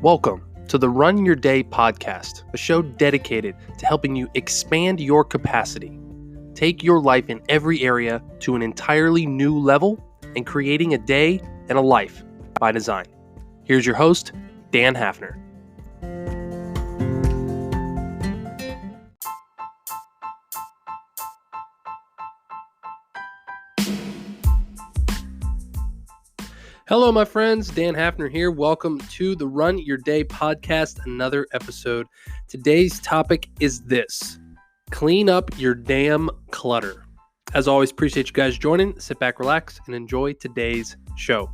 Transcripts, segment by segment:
Welcome to the Run Your Day podcast, a show dedicated to helping you expand your capacity, take your life in every area to an entirely new level, and creating a day and a life by design. Here's your host, Dan Hafner. Hello, my friends. Dan Hafner here. Welcome to the Run Your Day podcast, another episode. Today's topic is this: clean up your damn clutter. As always, appreciate you guys joining. Sit back, relax, and enjoy today's show.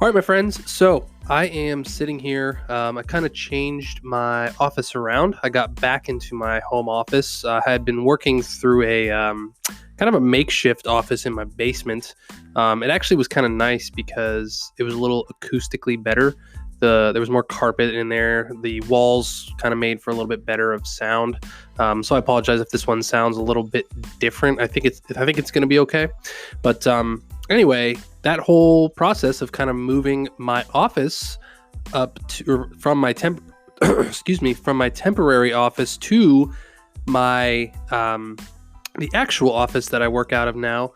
All right, my friends. So I am sitting here. I kind of changed my office around. I got back into my home office. I had been working through a kind of a makeshift office in my basement. It actually was kind of nice because it was a little acoustically better. There was more carpet in there. The walls kind of made for a little bit better of sound. So I apologize if this one sounds a little bit different. I think it's going to be okay. But anyway, that whole process of kind of moving my office up to from my temporary office to my the actual office that I work out of now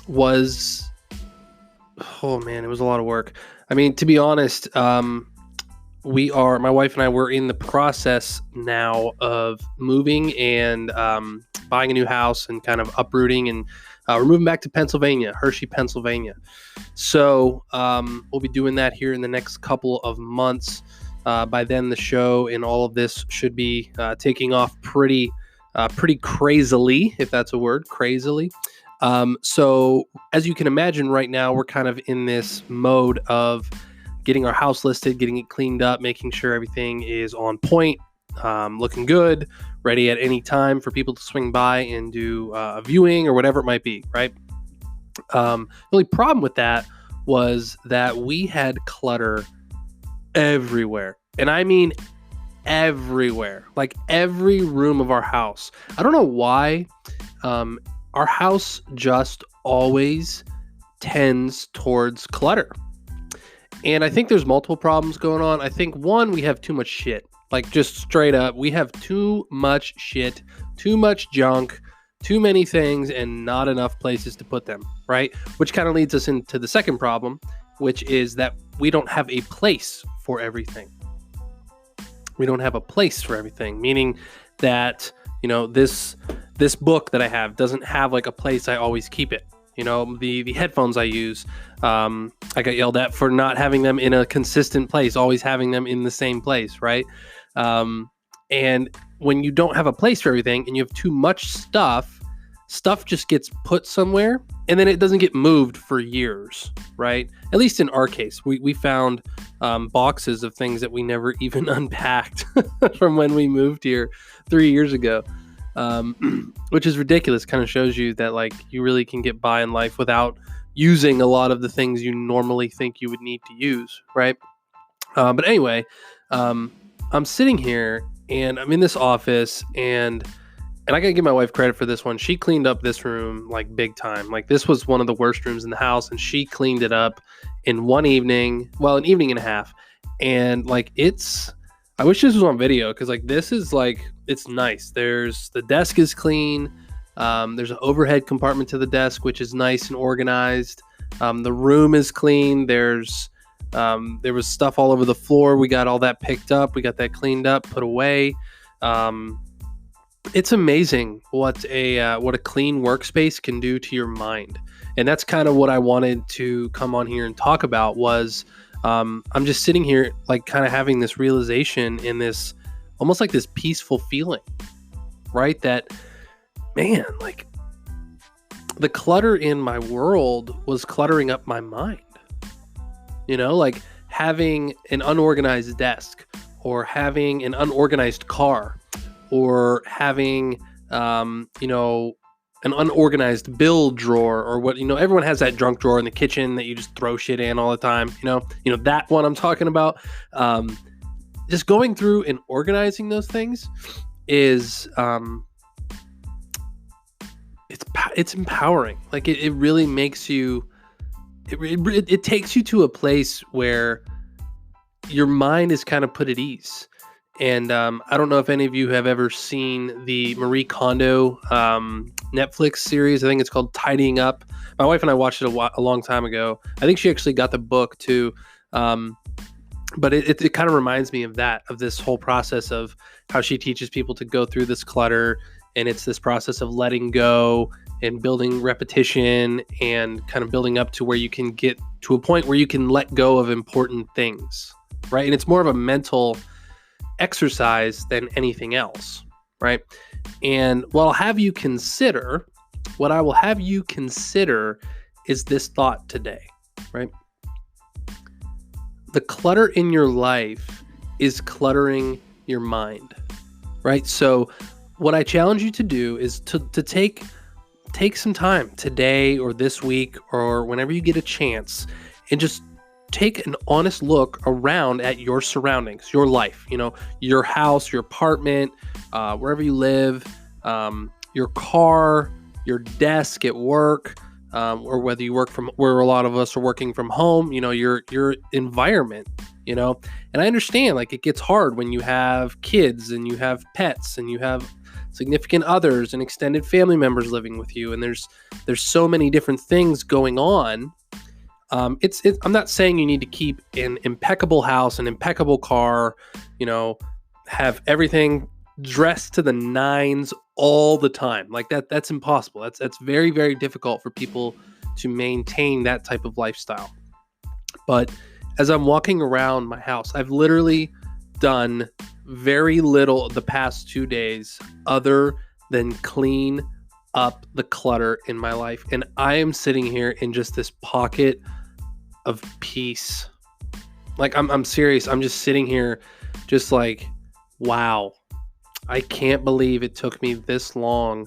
was, oh man, it was a lot of work. I mean, to be honest, my wife and I were in the process now of moving and buying a new house and kind of uprooting, and we're moving back to Pennsylvania, Hershey, Pennsylvania. So we'll be doing that here in the next couple of months. By then, the show and all of this should be taking off pretty crazily, if that's a word, crazily. So as you can imagine right now, we're kind of in this mode of getting our house listed, getting it cleaned up, making sure everything is on point, looking good, ready at any time for people to swing by and do a viewing or whatever it might be, right? The only problem with that was that we had clutter everywhere. And I mean everywhere, like every room of our house. I don't know why our house just always tends towards clutter. And I think there's multiple problems going on. I think one, we have too much shit. Like just straight up, we have too much shit, too much junk, too many things, and not enough places to put them, right? Which kind of leads us into the second problem, which is that we don't have a place for everything. We don't have a place for everything, meaning that, you know, this book that I have doesn't have like a place I always keep it. You know, the headphones I use, I got yelled at for not having them in a consistent place, always having them in the same place, right? And when you don't have a place for everything and you have too much stuff just gets put somewhere and then it doesn't get moved for years, right? At least in our case, we found boxes of things that we never even unpacked from when we moved here 3 years ago, which is ridiculous. Kind of shows you that like you really can get by in life without using a lot of the things you normally think you would need to use, right? But anyway, I'm sitting here and I'm in this office and I gotta give my wife credit for this one. She cleaned up this room like big time. Like this was one of the worst rooms in the house and she cleaned it up in one evening, well, an evening and a half. And like I wish this was on video because like this is like, it's nice. The desk is clean. There's an overhead compartment to the desk, which is nice and organized. The room is clean. There was stuff all over the floor. We got all that picked up. We got that cleaned up, put away. It's amazing what a clean workspace can do to your mind. And that's kind of what I wanted to come on here and talk about was, I'm just sitting here like kind of having this realization in this, almost like this peaceful feeling, right? That, man, like the clutter in my world was cluttering up my mind. You know, like having an unorganized desk or having an unorganized car or having, an unorganized bill drawer or what, everyone has that junk drawer in the kitchen that you just throw shit in all the time. That one I'm talking about. Just going through and organizing those things is, it's empowering. Like it really makes you, it takes you to a place where your mind is kind of put at ease. And I don't know if any of you have ever seen the Marie Kondo Netflix series. I think it's called Tidying Up. My wife and I watched it a long time ago. I think she actually got the book too. But it kind of reminds me of that, of this whole process of how she teaches people to go through this clutter. And it's this process of letting go and building repetition and kind of building up to where you can get to a point where you can let go of important things, right? And it's more of a mental exercise than anything else, right? And what I will have you consider is this thought today, right? The clutter in your life is cluttering your mind, right? So what I challenge you to do is to take some time today or this week or whenever you get a chance and just take an honest look around at your surroundings, your life, your house, your apartment, wherever you live, your car, your desk at work, or whether you work from where a lot of us are working from home, your environment, and I understand like it gets hard when you have kids and you have pets and you have significant others and extended family members living with you. And there's so many different things going on. I'm not saying you need to keep an impeccable house, an impeccable car, have everything dressed to the nines all the time. Like that's impossible. That's very, very difficult for people to maintain that type of lifestyle. But as I'm walking around my house, I've literally done very little the past 2 days other than clean up the clutter in my life. And I am sitting here in just this pocket of peace. Like I'm serious. I'm just sitting here just like, wow, I can't believe it took me this long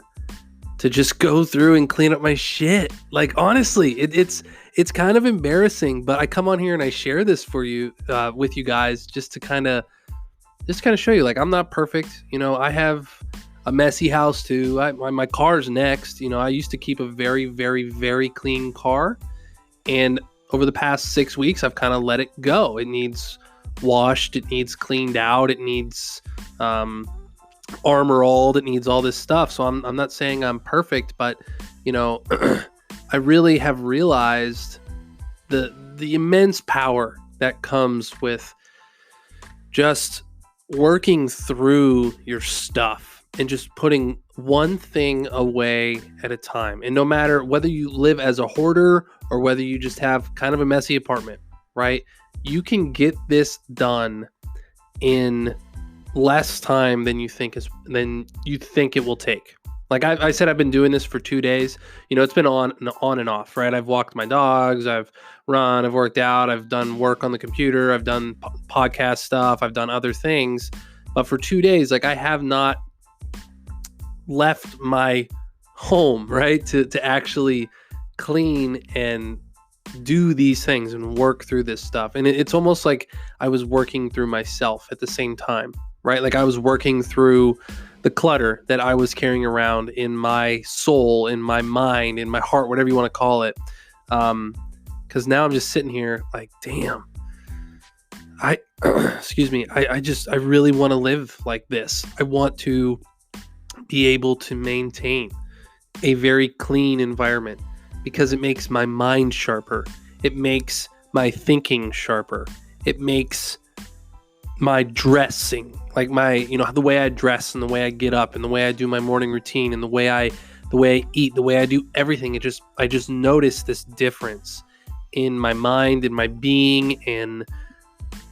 to just go through and clean up my shit. Like, honestly, it's kind of embarrassing, but I come on here and I share this for you, with you guys, just to kind of show you, like, I'm not perfect. I have a messy house too. My car's next. I used to keep a very, very, very clean car, and over the past 6 weeks, I've kind of let it go. It needs washed. It needs cleaned out. It needs armor-alled. It needs all this stuff. So I'm not saying I'm perfect, but I really have realized the immense power that comes with just working through your stuff and just putting one thing away at a time. And no matter whether you live as a hoarder or whether you just have kind of a messy apartment, right? You can get this done in less time than you think it will take. Like I said, I've been doing this for 2 days. It's been on and off, right? I've walked my dogs, I've run, I've worked out, I've done work on the computer, I've done podcast stuff, I've done other things. But for 2 days, like, I have not left my home, right? To actually clean and do these things and work through this stuff. And it's almost like I was working through myself at the same time, right? Like I was working through the clutter that I was carrying around in my soul, in my mind, in my heart, whatever you want to call it. Because now I'm just sitting here like, damn, excuse me, I really want to live like this. I want to be able to maintain a very clean environment because it makes my mind sharper. It makes my thinking sharper. It makes my dressing, like the way I dress and the way I get up and the way I do my morning routine and the way I eat, the way I do everything. I just notice this difference in my mind, in my being, and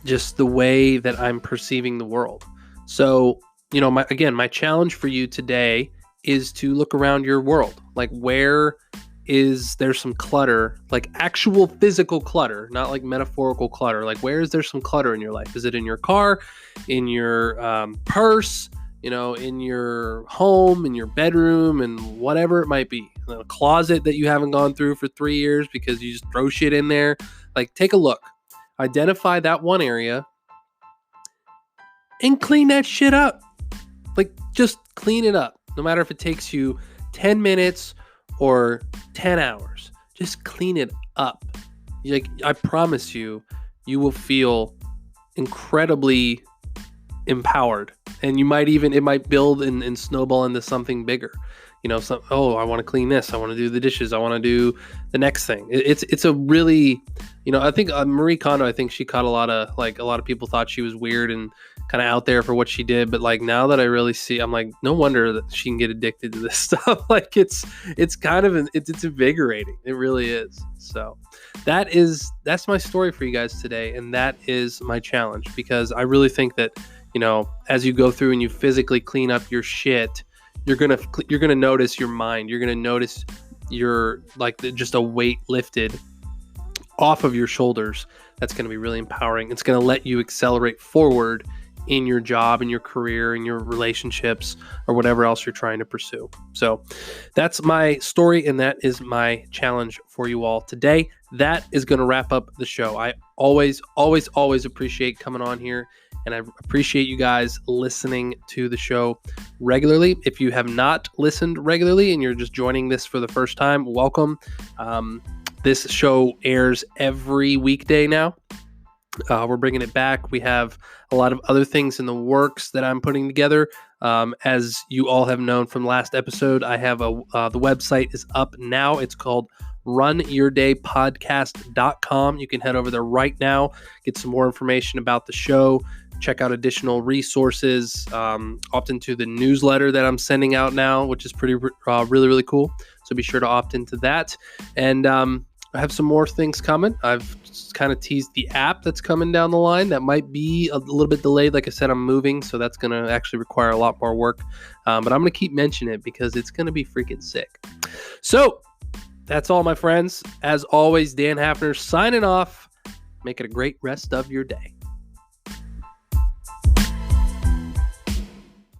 just the way that I'm perceiving the world. So, my challenge for you today is to look around your world. Like, where is there some clutter, like actual physical clutter, not like metaphorical clutter? Like, where is there some clutter in your life? Is it in your car, in your purse, in your home, in your bedroom, and whatever it might be? In a closet that you haven't gone through for 3 years because you just throw shit in there. Like, take a look. Identify that one area and clean that shit up. Like, just clean it up. No matter if it takes you 10 minutes or 10 hours, just clean it up. Like, I promise you, you will feel incredibly empowered, and it might build and snowball into something bigger. I want to clean this, I want to do the dishes, I want to do the next thing. It's a really, I think Marie Kondo, I think she caught a lot of people thought she was weird and kind of out there for what she did, but like now that I really see, I'm like, no wonder that she can get addicted to this stuff. Like it's kind of it's invigorating. It really is. So that's my story for you guys today, and that is my challenge, because I really think that as you go through and you physically clean up your shit, you're gonna notice your mind. You're gonna notice just a weight lifted off of your shoulders. That's gonna be really empowering. It's gonna let you accelerate forward in your job, in your career, in your relationships, or whatever else you're trying to pursue. So that's my story, and that is my challenge for you all today. That is going to wrap up the show. I always appreciate coming on here, and I appreciate you guys listening to the show regularly. If you have not listened regularly and you're just joining this for the first time, welcome. This show airs every weekday now. We're bringing it back. We have a lot of other things in the works that I'm putting together. As you all have known from last episode, I have the website is up now. It's called runyourdaypodcast.com. You can head over there right now, get some more information about the show, check out additional resources, opt into the newsletter that I'm sending out now, which is really cool. So be sure to opt into that. And I have some more things coming. I've kind of teased the app that's coming down the line. That might be a little bit delayed. Like I said, I'm moving, so that's going to actually require a lot more work. But I'm going to keep mentioning it because it's going to be freaking sick. So that's all, my friends. As always, Dan Hafner signing off. Make it a great rest of your day.